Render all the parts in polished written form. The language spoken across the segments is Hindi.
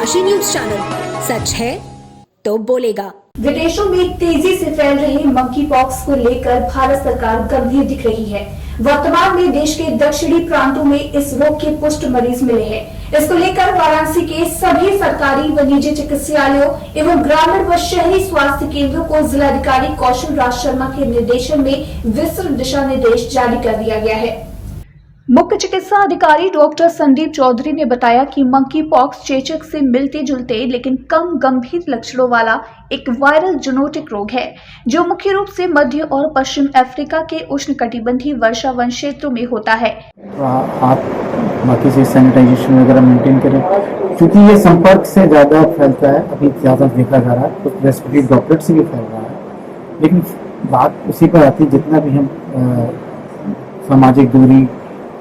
काशी न्यूज चैनल, सच है तो बोलेगा। विदेशों में तेजी से फैल रहे मंकी पॉक्स को लेकर भारत सरकार गंभीर दिख रही है। वर्तमान में देश के दक्षिणी प्रांतों में इस रोग के पुष्ट मरीज मिले हैं। इसको लेकर वाराणसी के सभी सरकारी व निजी चिकित्सालयों एवं ग्रामीण व शहरी स्वास्थ्य केंद्रों को जिलाधिकारी कौशल राज शर्मा के निर्देशन में विस्तृत दिशा निर्देश जारी कर दिया गया है। मुख्य चिकित्सा अधिकारी डॉक्टर संदीप चौधरी ने बताया कि मंकी पॉक्स चेचक से मिलते जुलते लेकिन कम गंभीर लक्षणों वाला एक वायरल जूनोटिक रोग है, जो मुख्य रूप से मध्य और पश्चिम अफ्रीका के उष्णकटिबंधीय वर्षावन क्षेत्रों में होता है। आप बाकी से सैनिटाइजेशन वगैरह मेंटेन करें, क्योंकि ये संपर्क से ज्यादा फैलता है। अभी ज्यादा देखा जा रहा है, कुछ रेस्पिरेटरी ड्रॉपलेट से भी फैल रहा है। लेकिन बात उसी पर आती है, जितना भी हम सामाजिक दूरी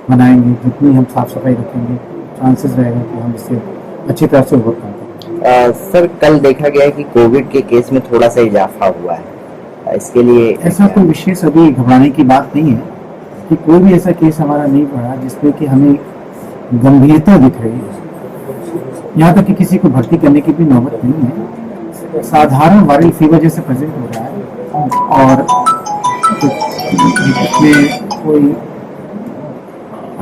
बनाएंगे, जितनी हम साफ सफाई रखेंगे, चांसेस रहेगा कि हम इससे अच्छी तरह से ओवरकम करें। सर, कल देखा गया है कि कोविड के केस में थोड़ा सा इजाफा हुआ है, इसके लिए ऐसा कोई विशेष अभी घबराने की बात नहीं है कि कोई भी ऐसा केस हमारा नहीं पड़ा जिसमें कि हमें गंभीरता दिख रही है। यहाँ तक कि किसी को भर्ती करने की भी नौबत नहीं है। साधारण वायरल फीवर जैसे प्रेजेंट हो रहा है और इसमें कोई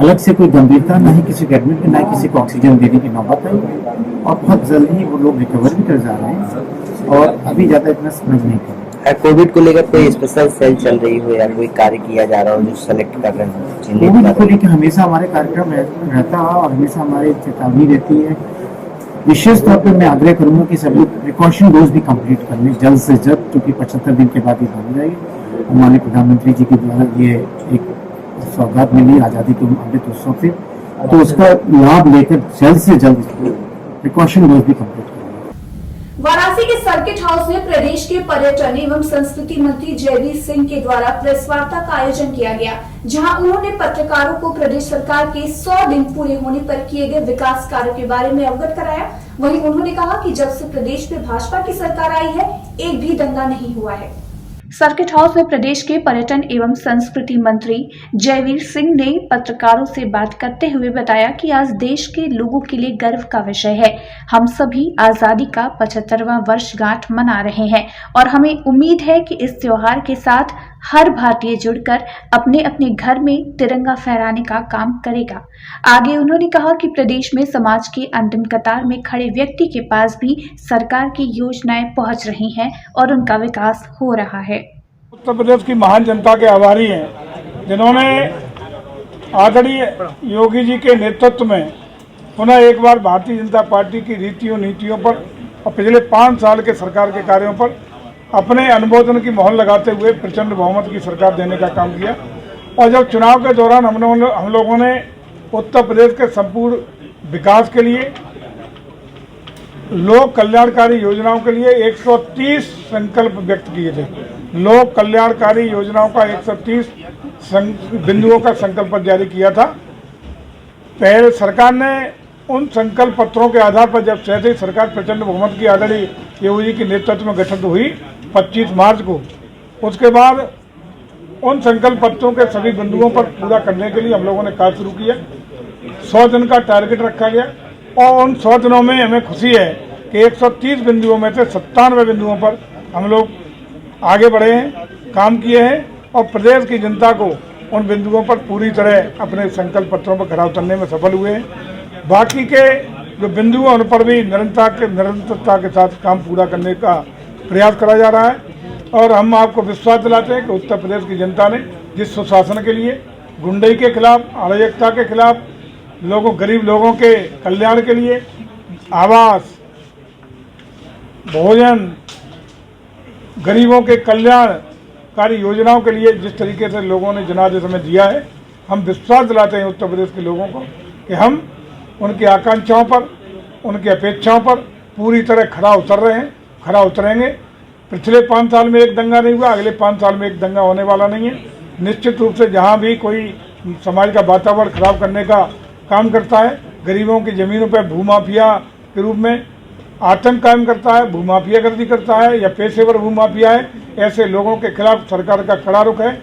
अलग से कोई गंभीरता ना ही किसी को एडमिट ना ही किसी को ऑक्सीजन देने की नौबत है और बहुत जल्दी ही वो लोग रिकवर भी कर जा रहे हैं और अभी ज्यादा इतना स्प्रेड नहीं कर रहे हैं। कोविड को लेकर कोई स्पेशल सेल चल रही हो या कोई कार्य किया जा रहा हो जो सेलेक्ट कर रहे हैं? कोविड को लेकर हमेशा हमारे कार्यक्रम रहता है और हमेशा हमारी चेतावनी रहती है। विशेष तौर पर मैं आग्रह करूंगा कि सभी प्रिकॉशन डोज भी कंप्लीट कर लें जल्द से जल्द, क्योंकि 75 दिन के बाद ये बन जाएगी। हमारे प्रधानमंत्री जी के द्वारा ये एक सौगात मिली आजादी के अमृत उत्सव से, तो उसका लाभ लेकर जल्द से जल्द प्रिकॉशन डोज भी कंप्लीट करेंगे। वाराणसी के सर्किट हाउस में प्रदेश के पर्यटन एवं संस्कृति मंत्री जयवीर सिंह के द्वारा प्रेस वार्ता का आयोजन किया गया, जहां उन्होंने पत्रकारों को प्रदेश सरकार के 100 दिन पूरे होने पर किए गए विकास कार्यों के बारे में अवगत कराया। वहीं उन्होंने कहा कि जब से प्रदेश में भाजपा की सरकार आई है, एक भी दंगा नहीं हुआ है। सर्किट हाउस में प्रदेश के पर्यटन एवं संस्कृति मंत्री जयवीर सिंह ने पत्रकारों से बात करते हुए बताया कि आज देश के लोगों के लिए गर्व का विषय है। हम सभी आजादी का 75वां वर्षगांठ मना रहे हैं और हमें उम्मीद है कि इस त्योहार के साथ हर भारतीय जुड़कर अपने अपने घर में तिरंगा फहराने का काम करेगा। आगे उन्होंने कहा कि प्रदेश में समाज के अंतिम कतार में खड़े व्यक्ति के पास भी सरकार की योजनाएं पहुंच रही हैं और उनका विकास हो रहा है। उत्तर प्रदेश की महान जनता के आभारी हैं, जिन्होंने आदरणीय योगी जी के नेतृत्व में पुनः एक बार भारतीय जनता पार्टी की रीतियों नीतियों पर और पिछले 5 साल के सरकार के कार्यों पर अपने अनुमोदन की मोहर लगाते हुए प्रचंड बहुमत की सरकार देने का काम किया। और जब चुनाव के दौरान हम लोगों ने उत्तर प्रदेश के संपूर्ण विकास के लिए, लोक कल्याणकारी योजनाओं के लिए 130 संकल्प व्यक्त किए थे। लोक कल्याणकारी योजनाओं का 130 बिंदुओं का संकल्प जारी किया था। पहले सरकार ने उन संकल्प पत्रों के आधार पर जब सहती सरकार प्रचंड बहुमत की आदरणीय योगी जी के नेतृत्व में गठित हुई 25 मार्च को, उसके बाद उन संकल्प पत्रों के सभी बिंदुओं पर पूरा करने के लिए हम लोगों ने कार्य शुरू किया। 100 दिन का टारगेट रखा गया और उन 100 दिनों में हमें खुशी है कि 130 बिंदुओं में से 97 बिंदुओं पर हम लोग आगे बढ़े हैं, काम किए हैं और प्रदेश की जनता को उन बिंदुओं पर पूरी तरह अपने संकल्प पत्रों पर खरा उतरने में सफल हुए हैं। बाकी के जो बिंदु हैं उन पर भी निरंतरता के साथ काम पूरा करने का प्रयास करा जा रहा है। और हम आपको विश्वास दिलाते हैं कि उत्तर प्रदेश की जनता ने जिस सुशासन के लिए, गुंडई के खिलाफ, अराजकता के खिलाफ, गरीब लोगों के कल्याण के लिए, आवास, भोजन, गरीबों के कल्याणकारी योजनाओं के लिए जिस तरीके से लोगों ने जनादेश हमें दिया है, हम विश्वास दिलाते हैं उत्तर प्रदेश के लोगों को कि हम उनकी आकांक्षाओं पर, उनकी अपेक्षाओं पर पूरी तरह खरा उतर रहे हैं, खरा उतरेंगे। पिछले 5 साल में एक दंगा नहीं हुआ, अगले 5 साल में एक दंगा होने वाला नहीं है। निश्चित रूप से जहां भी कोई समाज का वातावरण खराब करने का काम करता है, गरीबों की ज़मीनों पर भूमाफिया के रूप में आतंक कायम करता है, भूमाफियागर्दी करता है या पेशेवर भूमाफिया है, ऐसे लोगों के खिलाफ सरकार का कड़ा रुख है।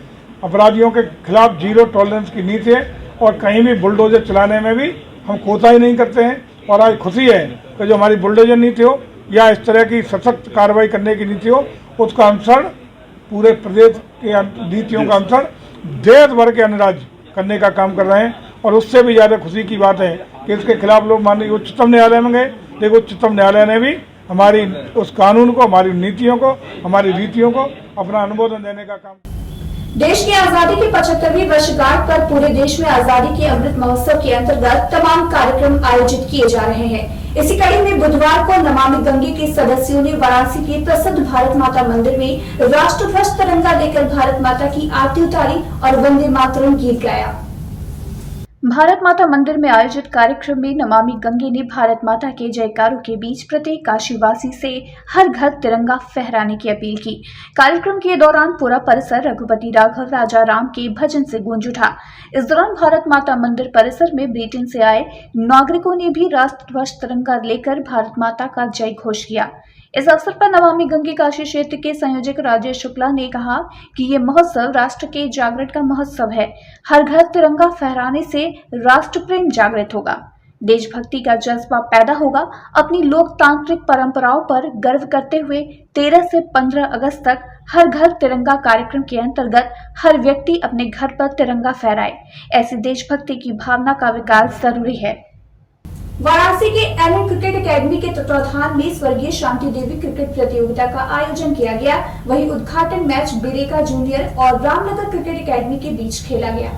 अपराधियों के खिलाफ 0 टॉलरेंस की नीति है और कहीं भी बुलडोजर चलाने में भी हम कोताही नहीं करते हैं। और आज खुशी है कि जो हमारी बुलडोजर नीति हो या इस तरह की सशक्त कार्रवाई करने की नीति हो, उसका अनुसरण पूरे प्रदेश के नीतियों का अनुसरण देश भर के अन्य राज्य करने का काम कर रहे हैं। और उससे भी ज़्यादा खुशी की बात है कि इसके खिलाफ लोग माननीय उच्चतम न्यायालय में गए, लेकिन उच्चतम न्यायालय ने भी हमारी उस कानून को, हमारी नीतियों को, हमारी रीतियों को अपना अनुमोदन देने का काम। देश की आजादी की 75वीं वर्षगांठ पर पूरे देश में आजादी के अमृत महोत्सव के अंतर्गत तमाम कार्यक्रम आयोजित किए जा रहे हैं। इसी कड़ी में बुधवार को नमामि गंगे के सदस्यों ने वाराणसी के प्रसिद्ध भारत माता मंदिर में राष्ट्रध्वज तिरंगा लेकर भारत माता की आरती उतारी और वंदे मातरम गीत गाया। भारत माता मंदिर में आयोजित कार्यक्रम में नमामि गंगे ने भारत माता के जयकारों के बीच प्रत्येक काशीवासी से हर घर तिरंगा फहराने की अपील की। कार्यक्रम के दौरान पूरा परिसर रघुपति राघव राजा राम के भजन से गूंज उठा। इस दौरान भारत माता मंदिर परिसर में ब्रिटेन से आए नागरिकों ने भी राष्ट्रध्वज तिरंगा लेकर भारत माता का जय घोष किया। इस अवसर पर नमामि गंगे काशी क्षेत्र के संयोजक राजेश शुक्ला ने कहा कि ये महोत्सव राष्ट्र के जागरण का महोत्सव है। हर घर तिरंगा फहराने से राष्ट्र प्रेम जागृत होगा, देशभक्ति का जज्बा पैदा होगा। अपनी लोकतांत्रिक परंपराओं पर गर्व करते हुए 13 से 15 अगस्त तक हर घर तिरंगा कार्यक्रम के अंतर्गत हर व्यक्ति अपने घर पर तिरंगा फहराए। ऐसी देशभक्ति की भावना का विकास जरूरी है। वाराणसी के एनएन क्रिकेट एकेडमी के तत्वाधान में स्वर्गीय शांति देवी क्रिकेट प्रतियोगिता का आयोजन किया गया। वहीं उद्घाटन मैच बिरेका जूनियर और रामनगर क्रिकेट एकेडमी के बीच खेला गया।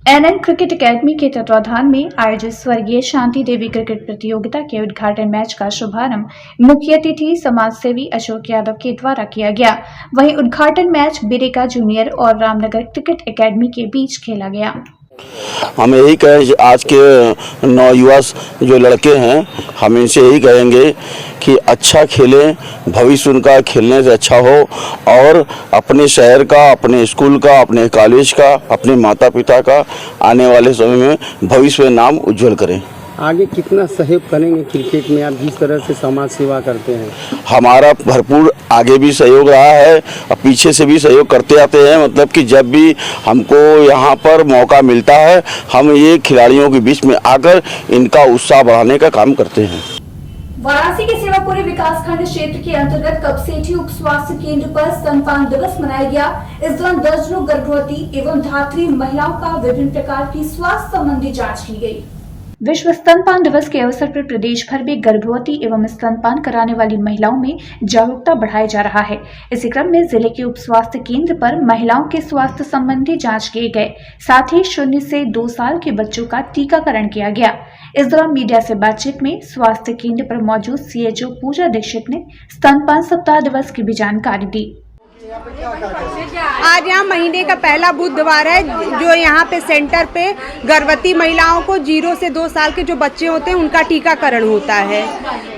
एनएन क्रिकेट एकेडमी के तत्वाधान में आयोजित स्वर्गीय शांति देवी क्रिकेट प्रतियोगिता के उद्घाटन मैच का शुभारंभ मुख्य अतिथि समाज सेवी अशोक यादव के द्वारा किया गया। वहीं उद्घाटन मैच बिरेका जूनियर और रामनगर क्रिकेट एकेडमी के बीच खेला गया। हम यही कहें, आज के नौयुवा जो लड़के हैं, हम इनसे यही कहेंगे कि अच्छा खेलें, भविष्य उनका खेलने से अच्छा हो और अपने शहर का, अपने स्कूल का, अपने कॉलेज का, अपने माता पिता का आने वाले समय में भविष्य में नाम उज्जवल करें। आगे कितना सहयोग करेंगे क्रिकेट में, आप जिस तरह से समाज सेवा करते हैं? हमारा भरपूर आगे भी सहयोग रहा है और पीछे से भी सहयोग करते आते हैं। मतलब कि जब भी हमको यहाँ पर मौका मिलता है, हम ये खिलाड़ियों के बीच में आकर इनका उत्साह बढ़ाने का काम करते हैं। वाराणसी के सेवापुरी विकासखंड क्षेत्र के अंतर्गत कपसेठी उप स्वास्थ्य केंद्र पर स्तनपान दिवस मनाया गया। इस दौरान दर्जनों गर्भवती एवं धात्री महिलाओं का विभिन्न प्रकार की स्वास्थ्य संबंधी जाँच की गयी। विश्व स्तनपान दिवस के अवसर पर प्रदेश भर में गर्भवती एवं स्तनपान कराने वाली महिलाओं में जागरूकता बढ़ाया जा रहा है। इसी क्रम में जिले के उप स्वास्थ्य केंद्र पर महिलाओं के स्वास्थ्य संबंधी जांच किए गए, साथ ही 0 से 2 साल के बच्चों का टीकाकरण किया गया। इस दौरान मीडिया से बातचीत में स्वास्थ्य केंद्र पर मौजूद सीएचओ पूजा दीक्षित ने स्तनपान सप्ताह दिवस की भी जानकारी दी। आज यहाँ महीने का पहला बुधवार है, जो यहाँ पे सेंटर पे गर्भवती महिलाओं को 0 से 2 साल के जो बच्चे होते हैं उनका टीकाकरण होता है,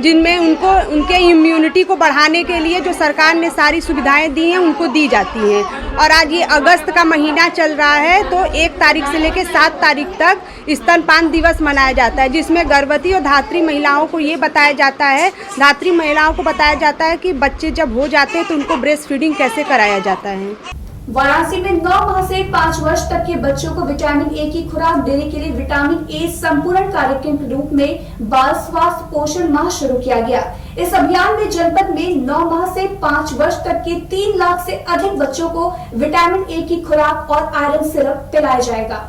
जिनमें उनको उनके इम्यूनिटी को बढ़ाने के लिए जो सरकार ने सारी सुविधाएं दी हैं उनको दी जाती हैं। और आज ये अगस्त का महीना चल रहा है, तो 1 तारीख से लेकर 7 तारीख तक स्तनपान दिवस मनाया जाता है, जिसमें गर्भवती और धात्री महिलाओं को ये बताया जाता है, धात्री महिलाओं को बताया जाता है कि बच्चे जब हो जाते हैं तो उनको ब्रेस्ट फीडिंग कैसे कराया जाता है। वाराणसी में 9 माह से 5 वर्ष तक के बच्चों को विटामिन ए की खुराक देने के लिए विटामिन ए संपूर्ण कार्यक्रम के रूप में बाल स्वास्थ्य पोषण माह शुरू किया गया। इस अभियान में जनपद में 9 माह से 5 वर्ष तक के 3 लाख से अधिक बच्चों को विटामिन ए की खुराक और आयरन सिरप पिलाया जाएगा।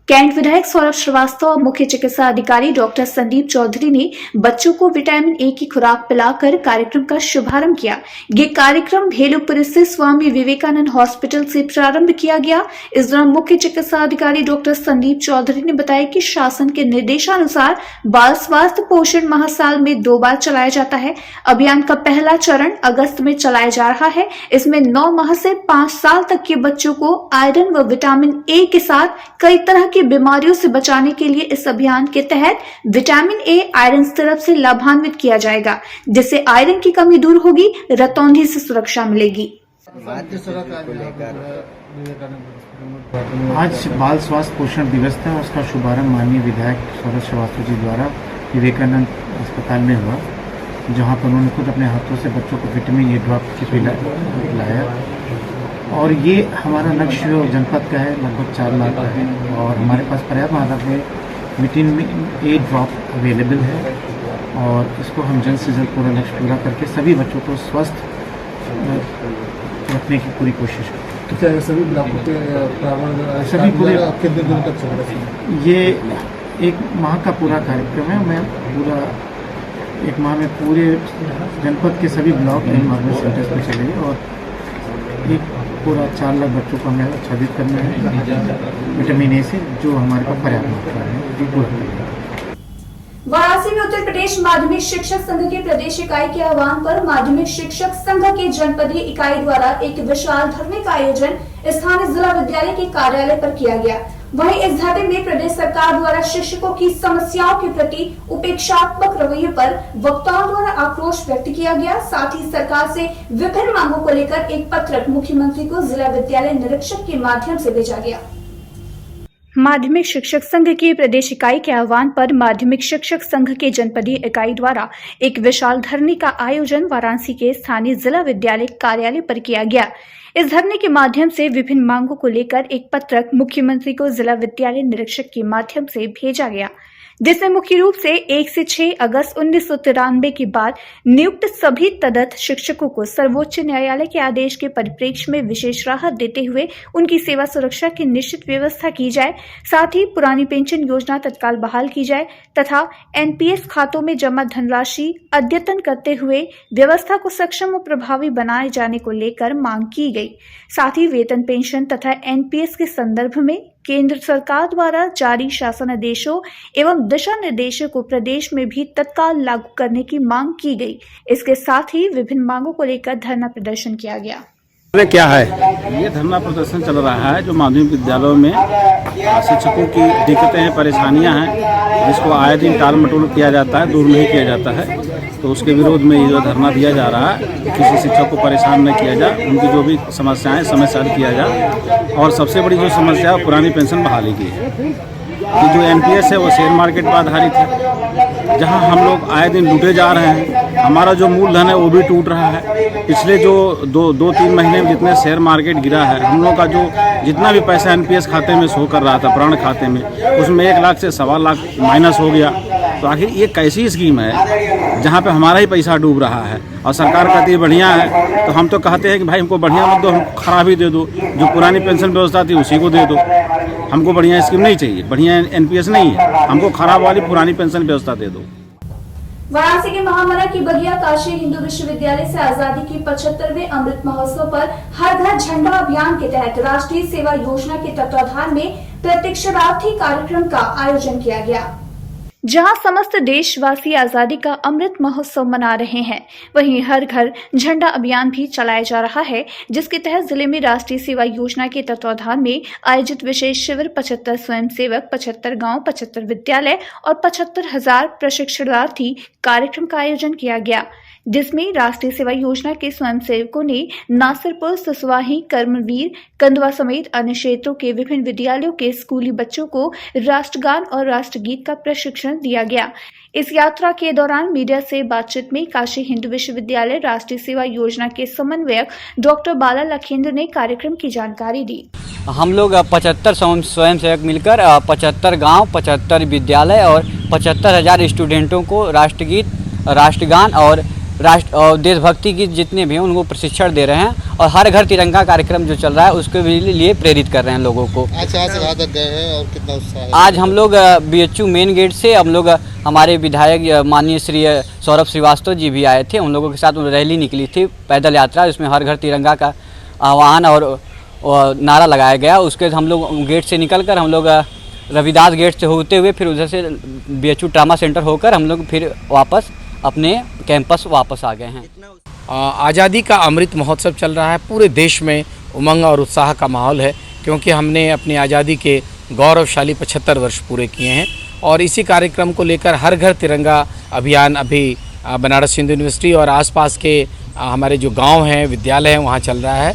कैंट विधायक सौरभ श्रीवास्तव और मुख्य चिकित्सा अधिकारी डॉक्टर संदीप चौधरी ने बच्चों को विटामिन ए की खुराक पिलाकर कार्यक्रम का शुभारंभ किया। ये कार्यक्रम भेलुपुर स्थित स्वामी विवेकानंद हॉस्पिटल से प्रारंभ किया गया। इस दौरान मुख्य चिकित्सा अधिकारी डॉक्टर संदीप चौधरी ने बताया कि शासन के निर्देशानुसार बाल स्वास्थ्य पोषण माह साल में 2 बार चलाया जाता है। अभियान का पहला चरण अगस्त में चलाया जा रहा है। इसमें 9 माह से 5 साल तक के बच्चों को आयरन व विटामिन ए के साथ कई तरह की बीमारियों से बचाने के लिए इस अभियान के तहत विटामिन ए आयरन सिरप से लाभान्वित किया जाएगा, जिससे आयरन की कमी दूर होगी, रतौंधी से सुरक्षा मिलेगी। आज बाल स्वास्थ्य पोषण दिवस था, उसका शुभारंभ माननीय विधायक सौरभ श्रीवास्तव जी द्वारा विवेकानंद अस्पताल में हुआ, जहां पर उन्होंने खुद अपने हाथों से बच्चों को विटामिन ए ड्रॉप की पिलाया। और ये हमारा लक्ष्य जनपद का है, लगभग 4 लाख का है और हमारे पास पर्याप्त मात्रा में विटामिन ए ड्रॉप अवेलेबल है और इसको हम जल्द से जल्द पूरा लक्ष्य पूरा करके सभी बच्चों को स्वस्थ रखने की पूरी कोशिश करें। क्या सभी ब्लॉकों के प्रावधान सभी पूरे कितने दिन तक चल रहा है? ये 1 माह का पूरा कार्यक्रम है। मैं पूरा 1 माह में पूरे जनपद के सभी ब्लॉक एंड मार्केट सेंटर्स में चलेंगे और एक पूरा 4 लाख बच्चों को हमें आच्छादित करना है विटामिन ए से, जो हमारे पास पर्याप्त मात्रा है, जो पूरा करेंगे। वाराणसी में उत्तर प्रदेश माध्यमिक शिक्षक संघ के प्रदेश इकाई के आह्वान पर माध्यमिक शिक्षक संघ के जनपदीय इकाई द्वारा एक विशाल धरने का आयोजन स्थानीय जिला विद्यालय के कार्यालय पर किया गया। वहीं इस धरने में प्रदेश सरकार द्वारा शिक्षकों की समस्याओं के प्रति उपेक्षात्मक रवैये पर वक्ताओं द्वारा आक्रोश व्यक्त किया गया। साथ ही सरकार से विभिन्न मांगों को लेकर एक पत्रक मुख्यमंत्री को जिला विद्यालय निरीक्षक के माध्यम से भेजा गया। माध्यमिक शिक्षक संघ की प्रदेश इकाई के आह्वान पर माध्यमिक शिक्षक संघ के जनपदीय इकाई द्वारा एक विशाल धरने का आयोजन वाराणसी के स्थानीय जिला विद्यालय कार्यालय पर किया गया। इस धरने के माध्यम से विभिन्न मांगों को लेकर एक पत्रक मुख्यमंत्री को जिला विद्यालय निरीक्षक के माध्यम से भेजा गया, जिसमें मुख्य रूप से 1 से 6 अगस्त 1993 के बाद नियुक्त सभी तदर्थ शिक्षकों को सर्वोच्च न्यायालय के आदेश के परिप्रेक्ष्य में विशेष राहत देते हुए उनकी सेवा सुरक्षा की निश्चित व्यवस्था की जाए। साथ ही पुरानी पेंशन योजना तत्काल बहाल की जाए तथा एनपीएस खातों में जमा धनराशि अद्यतन करते हुए व्यवस्था को सक्षम और प्रभावी बनाए जाने को लेकर मांग की गई। साथ ही वेतन, पेंशन तथा एनपीएस के संदर्भ में केंद्र सरकार द्वारा जारी शासन आदेशों एवं दिशा निर्देशों को प्रदेश में भी तत्काल लागू करने की मांग की गई। इसके साथ ही विभिन्न मांगों को लेकर धरना प्रदर्शन किया गया। क्या है ये धरना प्रदर्शन चल रहा है जो माध्यमिक विद्यालयों में शिक्षकों की दिक्कतें हैं, परेशानियां हैं, जिसको आए दिन टाल मटोल किया जाता है, दूर नहीं किया जाता है। तो उसके विरोध में ये जो धरना दिया जा रहा है, किसी शिक्षक को परेशान न किया जाए, उनकी जो भी समस्याएं समय से हल किया जाए। और सबसे बड़ी जो समस्या है पुरानी पेंशन बहाली की है कि जो एनपीएस है वो शेयर मार्केट पर आधारित है, जहां हम लोग आए दिन लूटे जा रहे हैं। हमारा जो मूलधन है वो भी टूट रहा है। पिछले जो 2-3 महीने में जितने शेयर मार्केट गिरा है, हम लोग का जो जितना भी पैसा एनपीएस खाते में शो कर रहा था, प्राण खाते में, उसमें 1 लाख से 1.25 लाख माइनस हो गया। तो आखिर ये कैसी स्कीम है जहाँ पे हमारा ही पैसा डूब रहा है और सरकार कहती है बढ़िया है। तो हम तो कहते हैं कि भाई हमको बढ़िया मत दो, हमको खराब ही दे दो। जो पुरानी पेंशन व्यवस्था थी उसी को दे दो। हमको बढ़िया स्कीम नहीं चाहिए, बढ़िया एनपीएस नहीं है, हमको खराब वाली पुरानी पेंशन व्यवस्था दे दो। वाराणसी के महामना की बगिया काशी हिंदू विश्वविद्यालय से आजादी की 75वें अमृत महोत्सव पर हर घर झंडा अभियान के तहत राष्ट्रीय सेवा योजना के तत्वाधान में प्रतीक्षार्थी कार्यक्रम का आयोजन किया गया। जहां समस्त देशवासी आजादी का अमृत महोत्सव मना रहे हैं, वहीं हर घर झंडा अभियान भी चलाया जा रहा है, जिसके तहत जिले में राष्ट्रीय सेवा योजना के तत्वाधान में आयोजित विशेष शिविर 75 स्वयंसेवक, 75 गांव, 75 विद्यालय और 75,000 प्रशिक्षणार्थी कार्यक्रम का आयोजन किया गया, जिसमें राष्ट्रीय सेवा योजना के स्वयंसेवकों ने नासिरपुर, ससवाही, कर्मवीर, कंदवा समेत अन्य क्षेत्रों के विभिन्न विद्यालयों के स्कूली बच्चों को राष्ट्रगान और राष्ट्रगीत का प्रशिक्षण दिया गया। इस यात्रा के दौरान मीडिया से बातचीत में काशी हिंदू विश्वविद्यालय राष्ट्रीय सेवा योजना के समन्वयक डॉक्टर बाला लखेंद्र ने कार्यक्रम की जानकारी दी। हम लोग 75 स्वयंसेवक मिलकर 75 गांव, 75 विद्यालय और 75,000 स्टूडेंटों को राष्ट्रगीत, राष्ट्रगान और देशभक्ति की जितने भी हैं उनको प्रशिक्षण दे रहे हैं और हर घर तिरंगा कार्यक्रम जो चल रहा है उसके लिए प्रेरित कर रहे हैं लोगों को। अच्छा, कहाँ तक गए हैं और कितना उत्साह है? आज हम लोग बीएचयू मेन गेट से हम लोग हमारे विधायक माननीय श्री सौरभ श्रीवास्तव जी भी आए थे, उन लोगों के साथ रैली निकली थी, पैदल यात्रा, जिसमें हर घर तिरंगा का आह्वान और नारा लगाया गया। उसके हम लोग गेट से निकल कर हम लोग रविदास गेट से होते हुए फिर उधर से बीएचयू ट्रामा सेंटर होकर हम लोग फिर वापस अपने कैंपस वापस आ गए हैं। आज़ादी का अमृत महोत्सव चल रहा है, पूरे देश में उमंग और उत्साह का माहौल है, क्योंकि हमने अपनी आज़ादी के गौरवशाली 75 वर्ष पूरे किए हैं और इसी कार्यक्रम को लेकर हर घर तिरंगा अभियान अभी बनारस हिंदू यूनिवर्सिटी और आसपास के हमारे जो गांव हैं, विद्यालय हैं, वहाँ चल रहा है।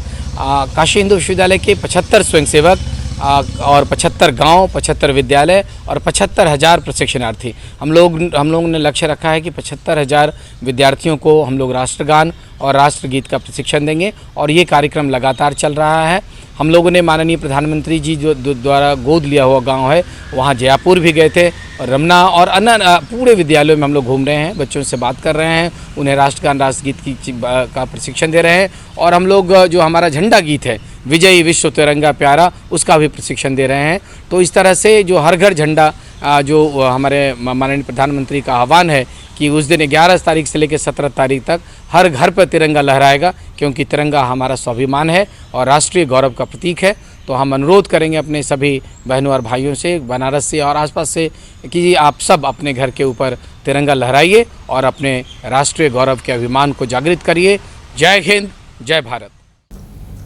काशी हिंदू विश्वविद्यालय के 75 स्वयंसेवक और 75 गांव, 75 विद्यालय और 75,000 प्रशिक्षणार्थी, हम लोग ने लक्ष्य रखा है कि 75,000 विद्यार्थियों को हम लोग राष्ट्रगान और राष्ट्रगीत का प्रशिक्षण देंगे और ये कार्यक्रम लगातार चल रहा है। हम लोगों ने माननीय प्रधानमंत्री जी जो द्वारा गोद लिया हुआ गांव है वहां जयपुर भी गए थे और रमना और अन्य पूरे विद्यालयों में हम लोग घूम रहे हैं, बच्चों से बात कर रहे हैं, उन्हें राष्ट्रगान राष्ट्रगीत का प्रशिक्षण दे रहे हैं और हम लोग जो हमारा झंडा गीत है विजयी विश्व तिरंगा प्यारा उसका भी प्रशिक्षण दे रहे हैं। तो इस तरह से जो हर घर झंडा जो हमारे माननीय प्रधानमंत्री का आह्वान है कि उस दिन 11 तारीख से लेकर 17 तारीख तक हर घर पर तिरंगा लहराएगा, क्योंकि तिरंगा हमारा स्वाभिमान है और राष्ट्रीय गौरव का प्रतीक है। तो हम अनुरोध करेंगे अपने सभी बहनों और भाइयों से बनारस से और आसपास से कि आप सब अपने घर के ऊपर तिरंगा लहराइए और अपने राष्ट्रीय गौरव के अभिमान को जागृत करिए। जय हिंद, जय भारत।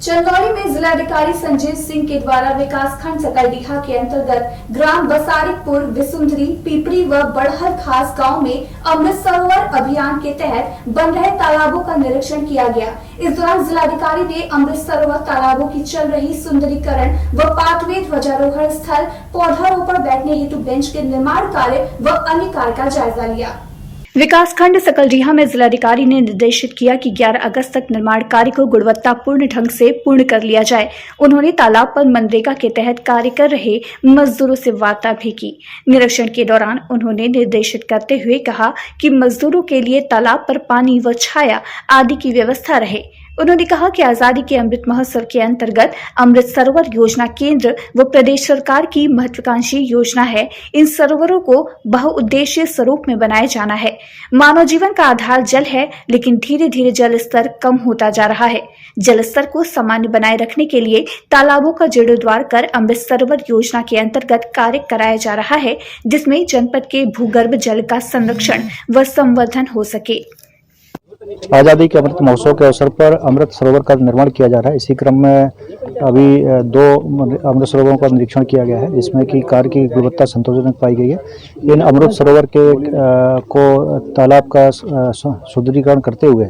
चंदौली में जिलाधिकारी संजय सिंह के द्वारा विकासखंड सकलडीहा के अंतर्गत ग्राम बसारिकपुर, विसुंदरी, पीपरी व बड़हर खास गांव में अमृत सरोवर अभियान के तहत बन रहे तालाबों का निरीक्षण किया गया। इस दौरान जिलाधिकारी ने अमृत सरोवर तालाबों की चल रही सुंदरीकरण व पाटवे ध्वजारोहण स्थल, पौधारोपण, बैठने हेतु बेंच के निर्माण कार्य व अन्य कार्य का जायजा लिया। विकासखंड सकलडीहा में जिलाधिकारी ने निर्देशित किया कि 11 अगस्त तक निर्माण कार्य को गुणवत्तापूर्ण ढंग से पूर्ण कर लिया जाए। उन्होंने तालाब पर मनरेगा के तहत कार्य कर रहे मजदूरों से वार्ता भी की। निरीक्षण के दौरान उन्होंने निर्देशित करते हुए कहा कि मजदूरों के लिए तालाब पर पानी व छाया आदि की व्यवस्था रहे। उन्होंने कहा कि आजादी के अमृत महोत्सव के अंतर्गत अमृत सरोवर योजना केंद्र व प्रदेश सरकार की महत्वाकांक्षी योजना है। इन सरोवरों को बहुउद्देशीय स्वरूप में बनाया जाना है। मानव जीवन का आधार जल है, लेकिन धीरे धीरे जल स्तर कम होता जा रहा है। जल स्तर को सामान्य बनाए रखने के लिए तालाबों का जीर्णोद्धार कर अमृत सरोवर योजना के अंतर्गत कार्य कराया जा रहा है, जिसमें जनपद के भूगर्भ जल का संरक्षण व संवर्धन हो सके। आज़ादी के अमृत महोत्सव के अवसर पर अमृत सरोवर का निर्माण किया जा रहा है। इसी क्रम में अभी 2 अमृत सरोवरों का निरीक्षण किया गया है, जिसमें कि कार्य की गुणवत्ता संतोषजनक पाई गई है। इन अमृत सरोवर के को तालाब का सुदृढ़ीकरण करते हुए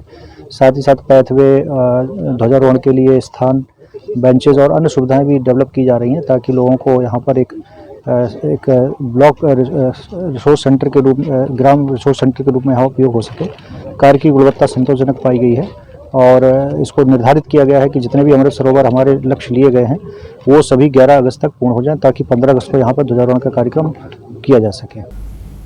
साथ ही साथ पैथवे, ध्वजारोहण के लिए स्थान, बेंचेज और अन्य सुविधाएं भी डेवलप की जा रही हैं, ताकि लोगों को यहाँ पर एक ब्लॉक रिसोर्स सेंटर के रूप में, ग्राम रिसोर्स सेंटर के रूप में यहाँ उपयोग हो सके। कार्य की गुणवत्ता संतोषजनक पाई गई है और इसको निर्धारित किया गया है कि जितने भी अमृत सरोवर हमारे लक्ष्य लिए गए हैं वो सभी 11 अगस्त तक पूर्ण हो जाएं, ताकि 15 अगस्त को यहाँ पर ध्वजारोहण का कार्यक्रम किया जा सके।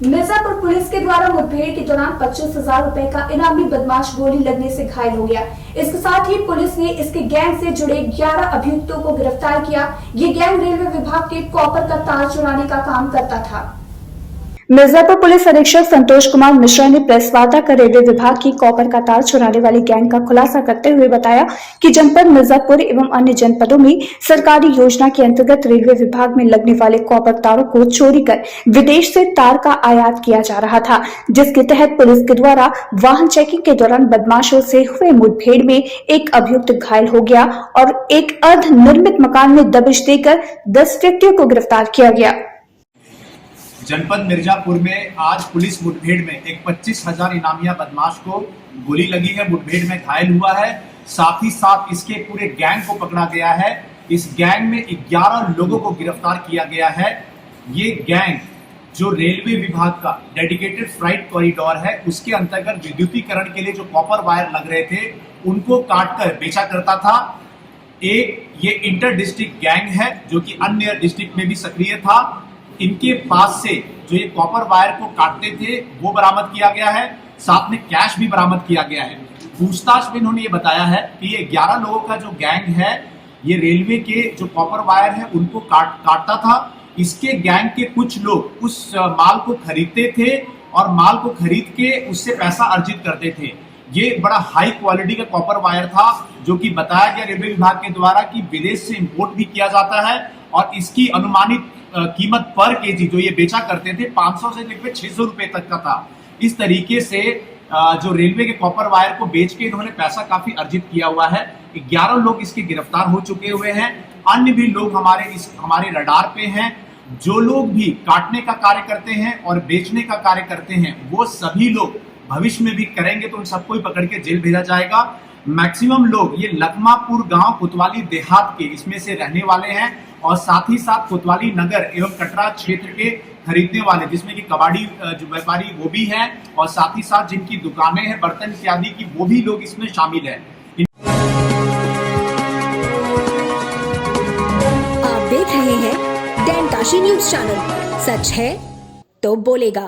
मिर्जापुर पुलिस के द्वारा मुठभेड़ के दौरान 25,000 रुपए का इनामी बदमाश गोली लगने से घायल हो गया। इसके साथ ही पुलिस ने इसके गैंग से जुड़े 11 अभियुक्तों को गिरफ्तार किया। ये गैंग रेलवे विभाग के कॉपर का तार चुराने का काम करता था। मिर्जापुर पुलिस अधीक्षक संतोष कुमार मिश्रा ने प्रेस वार्ता कर रेलवे विभाग की कॉपर का तार चुराने वाली गैंग का खुलासा करते हुए बताया कि जनपद मिर्जापुर एवं अन्य जनपदों में सरकारी योजना के अंतर्गत रेलवे विभाग में लगने वाले कॉपर तारों को चोरी कर विदेश से तार का आयात किया जा रहा था, जिसके तहत पुलिस के द्वारा वाहन चेकिंग के दौरान बदमाशों से हुए मुठभेड़ में एक अभियुक्त घायल हो गया और एक अर्ध निर्मित मकान में दबिश देकर 10 व्यक्तियों को गिरफ्तार किया गया। जनपद मिर्जापुर में आज पुलिस मुठभेड़ में एक 25,000 इनामिया बदमाश को गोली लगी है, मुठभेड़ में घायल हुआ है। साथ ही साथ इसके पूरे गैंग को पकड़ा गया है। इस गैंग में 11 लोगों को गिरफ्तार किया गया है। ये गैंग जो रेलवे विभाग का डेडिकेटेड फ्राइट कॉरिडोर है उसके अंतर्गत विद्युतीकरण के लिए जो कॉपर वायर लग रहे थे उनको काटकर बेचा करता था। एक ये इंटर डिस्ट्रिक्ट गैंग है जो कि अन्य डिस्ट्रिक्ट में भी सक्रिय था। इनके पास से जो ये कॉपर वायर को काटते थे वो बरामद किया गया है, साथ में कैश भी बरामद किया गया है। पूछताछ में इन्होंने ये बताया है कि ये 11 लोगों का जो गैंग है ये रेलवे के जो कॉपर वायर है उनको काटता था। इसके गैंग के कुछ लोग उस माल को खरीदते थे और माल को खरीद के उससे पैसा अर्जित करते थे। ये बड़ा हाई क्वालिटी का कॉपर वायर था जो कि बताया गया रेलवे विभाग के द्वारा कि विदेश से इंपोर्ट भी किया जाता है और इसकी अनुमानित कीमत पर केजी जो ये बेचा करते थे 500 से लेकर 600 रुपए तक का था। इस तरीके से जो रेलवे के कॉपर वायर को बेच के इन्होंने पैसा काफी अर्जित किया हुआ है। 11 लोग इसके गिरफ्तार हो चुके हुए हैं। अन्य भी लोग हमारे रडार पे हैं। जो लोग भी काटने का कार्य करते हैं और बेचने का कार्य करते हैं वो सभी लोग भविष्य में भी करेंगे तो उन सबको ही पकड़ के जेल भेजा जाएगा। मैक्सिमम लोग ये लखमापुर गांव कोतवाली देहात के इसमें से रहने वाले हैं और साथ ही साथ कोतवाली नगर एवं कटरा क्षेत्र के खरीदने वाले जिसमें कि कबाड़ी जो व्यापारी वो भी हैं और साथ ही साथ जिनकी दुकानें हैं बर्तन इत्यादि की वो भी लोग इसमें शामिल हैं। काशी न्यूज चैनल, सच है तो बोलेगा।